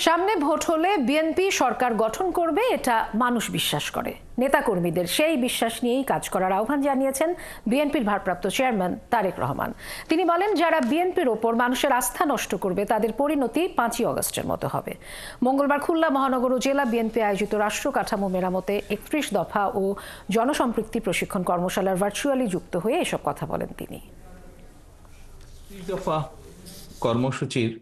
সামনে ভোট হলে বিএনপি সরকার গঠন করবে, এটা মানুষ বিশ্বাস করে। নেতাকর্মীদের সেই বিশ্বাস নিয়েই কাজ করার আহ্বান জানিয়েছেন বিএনপির ভারপ্রাপ্ত চেয়ারম্যান তারেক রহমান। তিনি বলেন, যারা বিএনপির ওপর মানুষের আস্থা নষ্ট করবে তাদের পরিণতি 5ই অগস্টের মতো হবে। মঙ্গলবার খুলনা মহানগর ও জেলা বিএনপি আয়োজিত রাষ্ট্র কাঠামো মেরামতে 31 দফা ও জনসম্পৃক্তি প্রশিক্ষণ কর্মশালার ভার্চুয়ালি যুক্ত হয়ে এসব কথা বলেন তিনি। কর্মসূচির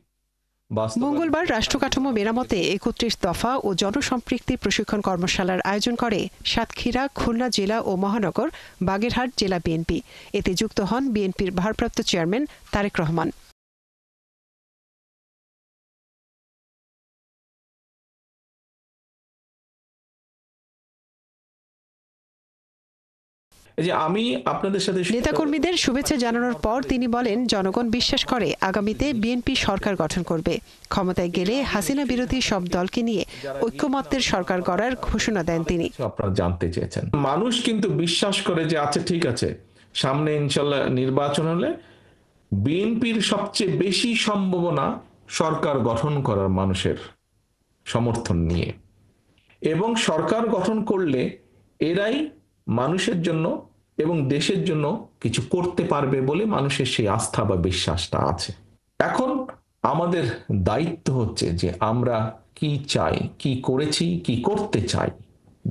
মঙ্গলবার রাষ্ট্র কাঠামো মেরামতে 31 দফা ও জনসম্পৃক্তি প্রশিক্ষণ কর্মশালার আয়োজন করে সাতক্ষীরা, খুলনা জেলা ও মহানগর, বাগেরহাট জেলা বিএনপি। এতে যুক্ত হন বিএনপির ভারপ্রাপ্ত চেয়ারম্যান তারেক রহমান। আমি আপনাদের সাথে নেতাকর্মীদের শুভেচ্ছা জানানোর পর তিনি বলেন, জনগণ বিশ্বাস করে আগামীতে বিএনপি সরকার গঠন করবে। ক্ষমতায় গেলে হাসিনা বিরোধী সব দলকে নিয়ে ঐক্যমত্যের সরকার গড়ার ঘোষণা দেন তিনি। আপনারা জানতে চেয়েছেন, মানুষ কিন্তু বিশ্বাস করে যে আচ্ছা ঠিক আছে, সামনে ইনশাল্লাহ নির্বাচন হলে বিএনপির সবচেয়ে বেশি সম্ভাবনা সরকার গঠন করার মানুষের সমর্থন নিয়ে, এবং সরকার গঠন করলে এরাই মানুষের জন্য এবং দেশের জন্য কিছু করতে পারবে বলে মানুষের সেই আস্থা বা বিশ্বাসটা আছে। এখন আমাদের দায়িত্ব হচ্ছে যে আমরা কি চাই, কি করেছি, কি করতে চাই,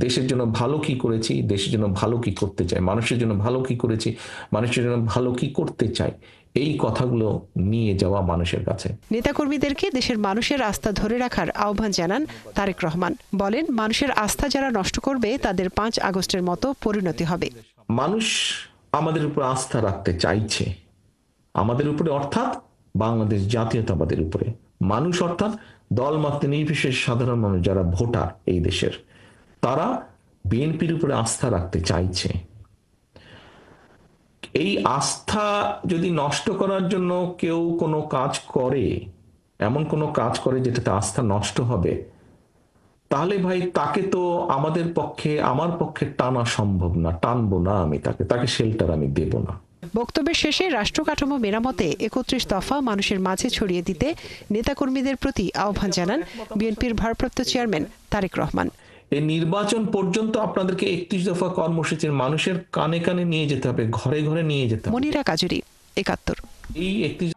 দেশের জন্য ভালো কি করেছি, দেশের জন্য ভালো কি করতে চাই, মানুষের জন্য ভালো কি করেছি, মানুষের জন্য ভালো কি করতে চাই, এই কথাগুলো নিয়ে যাওয়া মানুষের কাছে। নেতাকর্মীদেরকে দেশের মানুষের আস্থা ধরে রাখার আহ্বান জানান তারেক রহমান। বলেন, মানুষের আস্থা যারা নষ্ট করবে তাদের 5 আগস্টের মতো পরিণতি হবে। মানুষ আমাদের উপর আস্থা রাখতে চাইছে, আমাদের উপরে অর্থাৎ বাংলাদেশ জাতীয়তাবাদের উপরে। মানুষ অর্থাৎ দলমত নির্বিশেষে সাধারণ মানুষ যারা ভোটার এই দেশের, তারা বিএনপির উপরে আস্থা রাখতে চাইছে। এই আস্থা যদি নষ্ট করার জন্য কেউ কোনো কাজ করে, এমন কোনো কাজ করে যেটাতে আস্থা নষ্ট হবে, তাহলে ভাই তাকে তো আমাদের পক্ষে, আমার পক্ষে টানা সম্ভব না, টানবো না আমি তাকে শেল্টার আমি দেব না। বক্তব্যের শেষে রাষ্ট্র কাঠামো মেরামতে 31 দফা মানুষের মাঝে ছড়িয়ে দিতে নেতাকর্মীদের প্রতি আহ্বান জানান বিএনপির ভারপ্রাপ্ত চেয়ারম্যান তারেক রহমান। এই নির্বাচন পর্যন্ত আপনাদেরকে 31 দফা কর্মসূচির মানুষের কানে কানে নিয়ে যেতে হবে, ঘরে ঘরে নিয়ে যেতে হবে। মনিরা কাজুরি, 71। এই 31